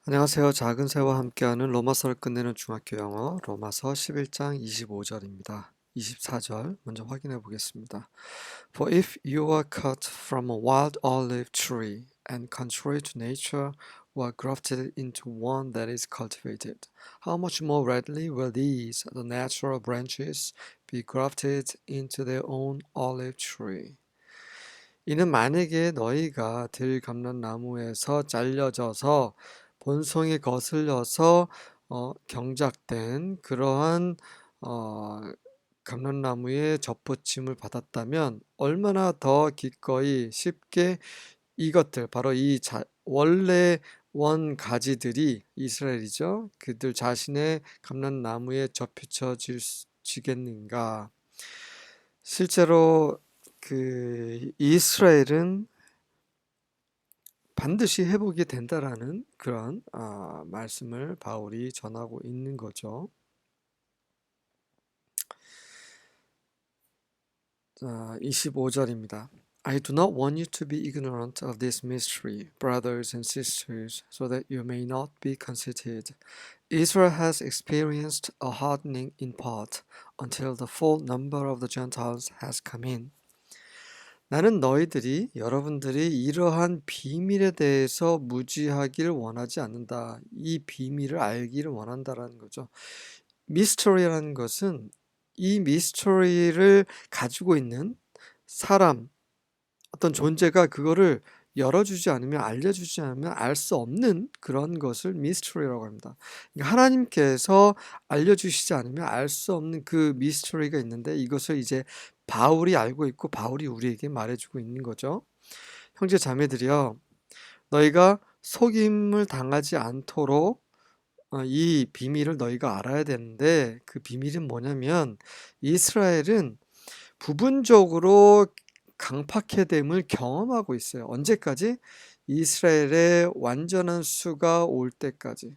안녕하세요. 작은 새와 함께하는 로마서를 끝내는 중학교 영어 로마서 11장 25절입니다. 24절 먼저 확인해 보겠습니다. For if you are cut from a wild olive tree and contrary to nature were grafted into one that is cultivated, how much more readily will these, the natural branches, be grafted into their own olive tree? 이는 만약에 너희가 들감람나무에서 잘려져서 본성이 거슬려서 경작된 그러한 어, 감람나무의 접붙임을 받았다면 얼마나 더 기꺼이 쉽게 이것들 바로 원래 원 가지들이 이스라엘이죠. 그들 자신의 감람나무에 접붙여지겠는가. 실제로 그 이스라엘은 반드시 회복이 된다라는 그런 말씀을 바울이 전하고 있는 거죠. 자, 25절입니다. I do not want you to be ignorant of this mystery, brothers and sisters, so that you may not be conceited. Israel has experienced a hardening in part, until the full number of the Gentiles has come in. 나는 여러분들이 이러한 비밀에 대해서 무지하기를 원하지 않는다. 이 비밀을 알기를 원한다라는 거죠. 미스터리라는 것은 이 미스터리를 가지고 있는 사람, 어떤 존재가 그거를 열어주지 않으면, 알려주지 않으면 알 수 없는 그런 것을 미스터리라고 합니다. 그러니까 하나님께서 알려주시지 않으면 알 수 없는 그 미스터리가 있는데 이것을 이제 바울이 알고 있고 바울이 우리에게 말해주고 있는 거죠. 형제 자매들이여, 너희가 속임을 당하지 않도록 이 비밀을 너희가 알아야 되는데, 그 비밀은 뭐냐면 이스라엘은 부분적으로 강팍해됨을 경험하고 있어요. 언제까지? 이스라엘의 완전한 수가 올 때까지.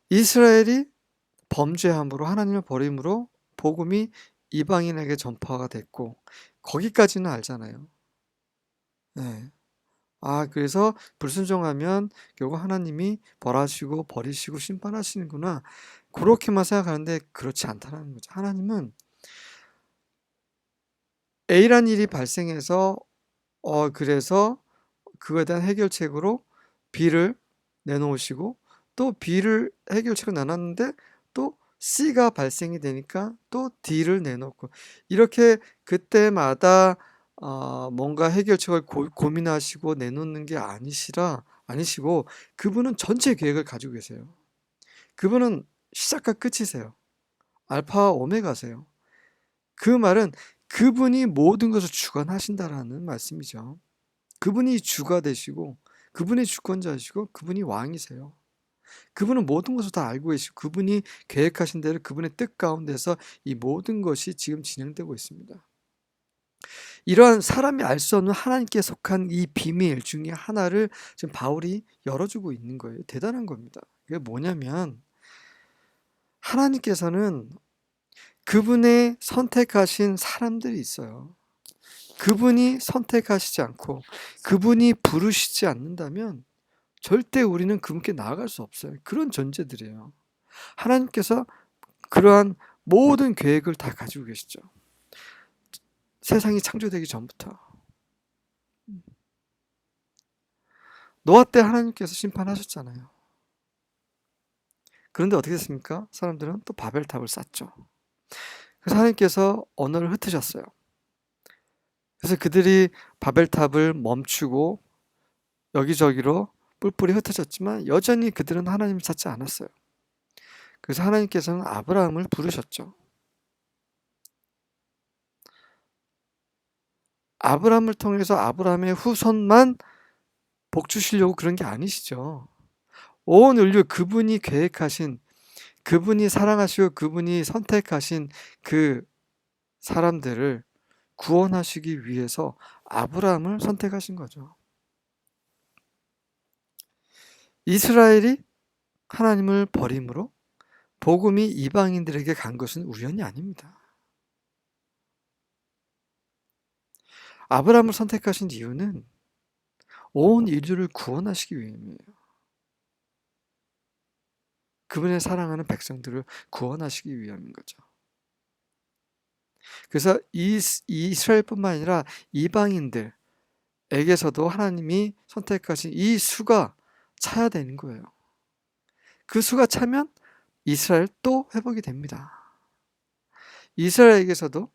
이스라엘이 범죄함으로 하나님을 버림으로 복음이 이방인에게 전파가 됐고, 거기까지는 알잖아요. 네. 그래서 불순종하면 결국 하나님이 벌하시고 버리시고 심판하시는구나, 그렇게만 생각하는데 그렇지 않다는 거죠. 하나님은 A란 일이 발생해서 그래서 그거에 대한 해결책으로 B를 내놓으시고, 또 B를 해결책을 내놨는데 또 C가 발생이 되니까 또 D를 내놓고, 이렇게 그때마다 뭔가 해결책을 고민하시고 내놓는 게 아니시고, 그분은 전체 계획을 가지고 계세요. 그분은 시작과 끝이세요. 알파와 오메가세요. 그 말은 그분이 모든 것을 주관하신다라는 말씀이죠. 그분이 주가 되시고, 그분이 주권자이시고, 그분이 왕이세요. 그분은 모든 것을 다 알고 계시고, 그분이 계획하신 대로 그분의 뜻 가운데서 이 모든 것이 지금 진행되고 있습니다. 이러한 사람이 알 수 없는 하나님께 속한 이 비밀 중에 하나를 지금 바울이 열어주고 있는 거예요. 대단한 겁니다. 그게 뭐냐면, 하나님께서는 그분의 선택하신 사람들이 있어요. 그분이 선택하시지 않고 그분이 부르시지 않는다면 절대 우리는 그분께 나아갈 수 없어요. 그런 존재들이에요. 하나님께서 그러한 모든 계획을 다 가지고 계시죠. 세상이 창조되기 전부터. 노아 때 하나님께서 심판하셨잖아요. 그런데 어떻게 됐습니까? 사람들은 또 바벨탑을 쌓죠. 그래서 하나님께서 언어를 흩으셨어요. 그래서 그들이 바벨탑을 멈추고 여기저기로 뿔뿔이 흩어졌지만 여전히 그들은 하나님을 찾지 않았어요. 그래서 하나님께서는 아브라함을 부르셨죠. 아브라함을 통해서 아브라함의 후손만 복 주시려고 그런 게 아니시죠. 온 인류, 그분이 계획하신, 그분이 사랑하시고 그분이 선택하신 그 사람들을 구원하시기 위해서 아브라함을 선택하신 거죠. 이스라엘이 하나님을 버림으로 복음이 이방인들에게 간 것은 우연이 아닙니다. 아브라함을 선택하신 이유는 온 인류를 구원하시기 위함이에요. 그분의 사랑하는 백성들을 구원하시기 위함인 거죠. 그래서 이스라엘뿐만 아니라 이방인들에게서도 하나님이 선택하신 이 수가 차야 되는 거예요. 그 수가 차면 이스라엘 또 회복이 됩니다. 이스라엘에게서도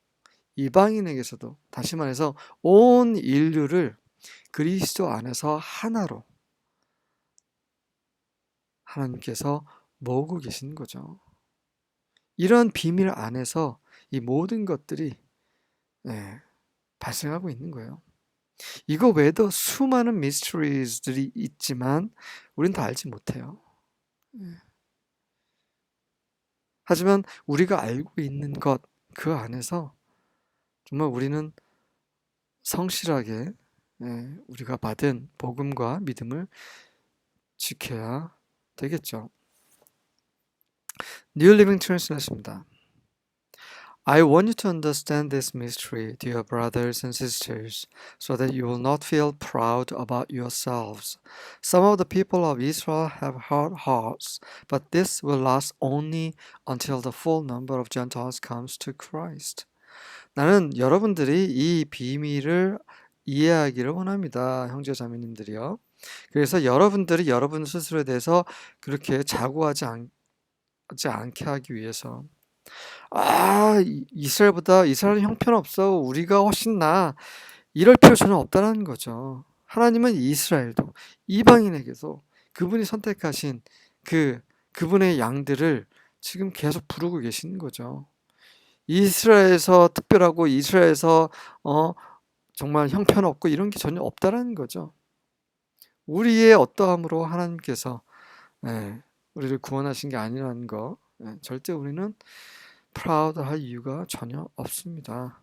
이방인에게서도 다시 말해서 온 인류를 그리스도 안에서 하나로 하나님께서 모으고 계신 거죠. 이런 비밀 안에서 이 모든 것들이 발생하고 있는 거예요. 이거 외에도 수많은 미스터리들이 있지만 우린 다 알지 못해요. 하지만 우리가 알고 있는 것 그 안에서 정말 우리는 성실하게 우리가 받은 복음과 믿음을 지켜야 되겠죠. New Living Translation입니다. I want you to understand this mystery, dear brothers and sisters, so that you will not feel proud about yourselves. Some of the people of Israel have hard hearts, but this will last only until the full number of Gentiles comes to Christ. 나는 여러분들이 이 비밀을 이해하기를 원합니다. 형제 자매님들이요. 그래서 여러분들이 여러분 스스로에 대해서 그렇게 자고하지 않게 하기 위해서 이스라엘은 형편없어. 우리가 훨씬 나아. 이럴 필요 전혀 없다는 거죠. 하나님은 이스라엘도 이방인에게도 그분이 선택하신 그분의 양들을 지금 계속 부르고 계시는 거죠. 이스라엘에서 특별하고 이스라엘에서 정말 형편없고 이런 게 전혀 없다는 거죠. 우리의 어떠함으로 하나님께서 우리를 구원하신 게 아니라는 거 절대 우리는 프라우드할 이유가 전혀 없습니다.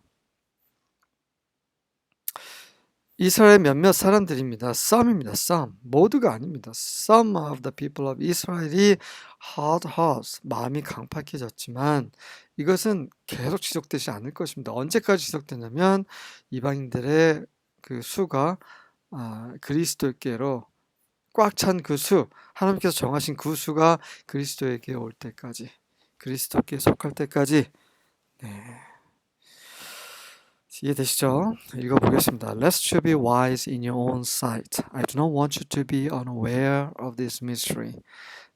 이스라엘 몇몇 사람들입니다. some입니다. some. 모두가 아닙니다. Some of the people of Israel이 hard hearts, 마음이 강팍해졌지만 이것은 계속 지속되지 않을 것입니다. 언제까지 지속되냐면 이방인들의 그 수가 그리스도께로 꽉 찬 그 수, 하나님께서 정하신 그 수가 그리스도에게 올 때까지, 그리스도께 속할 때까지. 이해되시죠? 읽어보겠습니다. Lest you be wise in your own sight, I do not want you to be unaware of this mystery,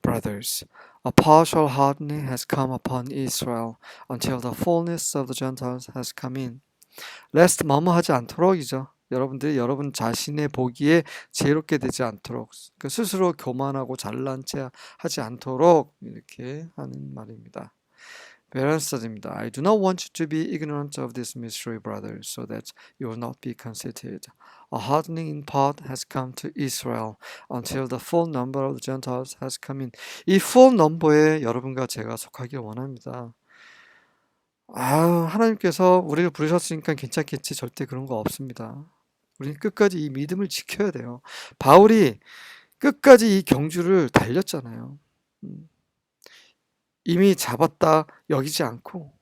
brothers. A partial hardening has come upon Israel until the fullness of the Gentiles has come in. Lest 뭐뭐하지 않도록이죠. 여러분들이 여러분 자신의 보기에 지혜롭게 되지 않도록, 스스로 교만하고 잘난 체 하지 않도록 이렇게 하는 말입니다. 베란스입니다. I do not want you to be ignorant of this mystery, brothers, so that you will not be conceited. A hardening in part has come to Israel until the full number of the Gentiles has come in. 이 full number에 여러분과 제가 속하길 원합니다. 하나님께서 우리를 부르셨으니까 괜찮겠지. 절대 그런 거 없습니다. 우리는 끝까지 이 믿음을 지켜야 돼요. 바울이 끝까지 이 경주를 달렸잖아요. 이미 잡았다 여기지 않고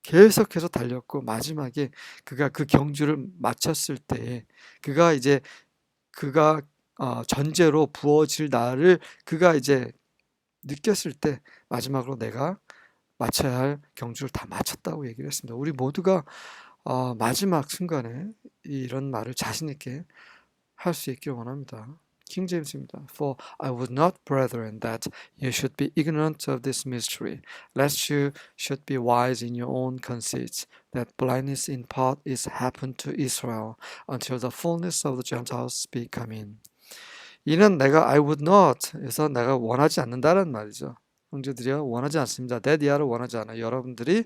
계속해서 달렸고 마지막에 그가 그 경주를 마쳤을 때 그가 전제로 부어질 날을 그가 이제 느꼈을 때 마지막으로 내가 마쳐야 할 경주를 다 마쳤다고 얘기를 했습니다. 우리 모두가 마지막 순간에 이런 말을 자신 있게 할 수 있길 원합니다. 킹 제임스입니다. For I would not, brethren, that you should be ignorant of this mystery, lest you should be wise in your own conceits, that blindness in part is happened to Israel, until the fullness of the Gentiles be come in. 이는 내가 I would not 에서 내가 원하지 않는다는 말이죠. 형제들이여 원하지 않습니다. 데디아를 원하지 않아요. 여러분들이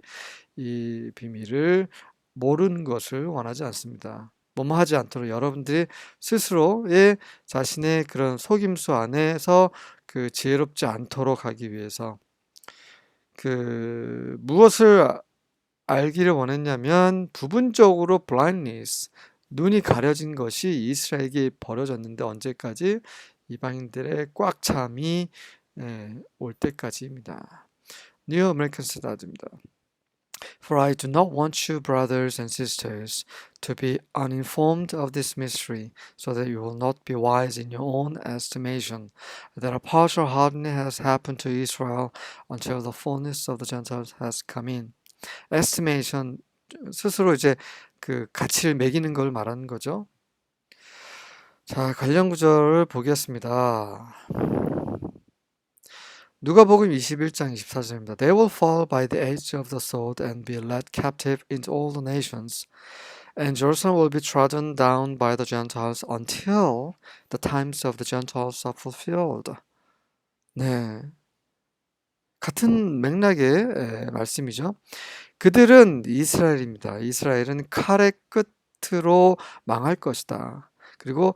이 비밀을 모르는 것을 원하지 않습니다. 뭐뭐 하지 않도록 여러분들이 스스로의 자신의 그런 속임수 안에서 그 지혜롭지 않도록 하기 위해서 무엇을 알기를 원했냐면 부분적으로 blindness, 눈이 가려진 것이 이스라엘에게 벌어졌는데 언제까지? 이방인들의 꽉 참이 올 때까지입니다. 뉴 아메리칸 스탠다드입니다. For I do not want you, brothers and sisters, to be uninformed of this mystery, so that you will not be wise in your own estimation, that a partial hardening has happened to Israel until the fullness of the Gentiles has come in. Estimation, 스스로 이제 그 가치를 매기는 걸 말하는 거죠. 자, 관련 구절을 보겠습니다. 누가복음 21장 24절입니다. They will fall by the edge of the sword and be led captive into all the nations, and Jerusalem will be trodden down by the Gentiles until the times of the Gentiles are fulfilled. 네, 같은 맥락의 말씀이죠. 그들은 이스라엘입니다. 이스라엘은 칼의 끝으로 망할 것이다. 그리고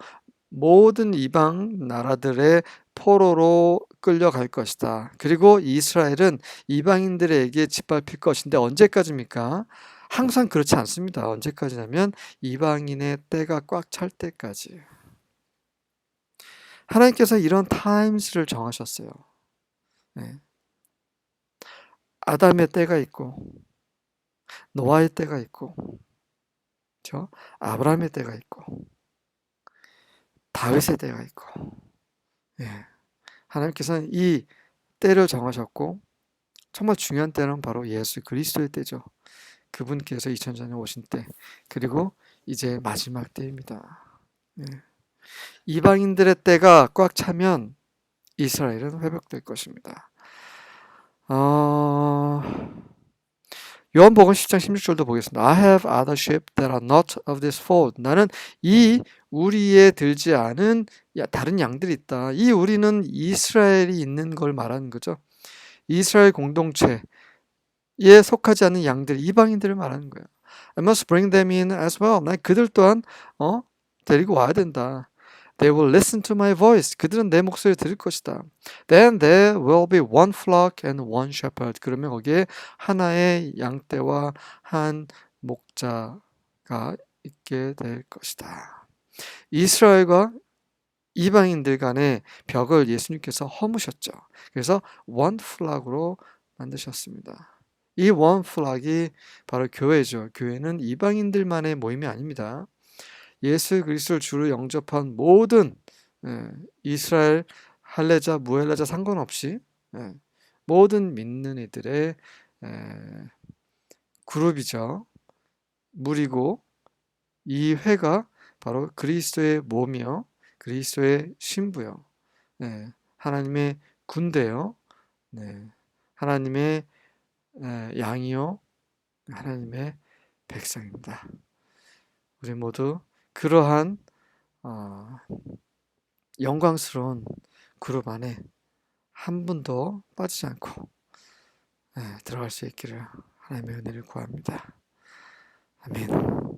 모든 이방 나라들의 포로로 끌려갈 것이다. 그리고 이스라엘은 이방인들에게 짓밟힐 것인데 언제까지입니까? 항상 그렇지 않습니다. 언제까지냐면 이방인의 때가 꽉 찰 때까지. 하나님께서 이런 타임스를 정하셨어요. 네. 아담의 때가 있고 노아의 때가 있고 그렇죠? 아브라함의 때가 있고 다윗의 때가 있고 예. 하나님께서는 이 때를 정하셨고 정말 중요한 때는 바로 예수 그리스도의 때죠. 그분께서 2000전에 오신 때 그리고 이제 마지막 때입니다. 예. 이방인들의 때가 꽉 차면 이스라엘은 회복될 것입니다. 요한복음 10장 16절도 보겠습니다. I have other sheep that are not of this fold. 나는 이 우리에 들지 않은 다른 양들이 있다. 이 우리는 이스라엘이 있는 걸 말하는 거죠. 이스라엘 공동체에 속하지 않는 양들, 이방인들을 말하는 거예요. I must bring them in as well. 난 그들 또한 데리고 와야 된다. They will listen to my voice. 그들은 내 목소리를 들을 것이다. Then there will be one flock and one shepherd. 그러면 거기에 하나의 양떼와 한 목자가 있게 될 것이다. 이스라엘과 이방인들 간의 벽을 예수님께서 허무셨죠. 그래서 one flock으로 만드셨습니다. 이 one flock이 바로 교회죠. 교회는 이방인들만의 모임이 아닙니다. 예수 그리스도를 주로 영접한 모든 이스라엘 할례자 무할례자 상관없이 모든 믿는 이들의 그룹이죠. 무리고 이 회가 바로 그리스도의 몸이요 그리스도의 신부요 하나님의 군대요 하나님의 양이요 하나님의 백성입니다. 우리 모두 그러한 영광스러운 그룹 안에 한 분도 빠지지 않고 들어갈 수 있기를 하나님의 은혜를 구합니다. 아멘.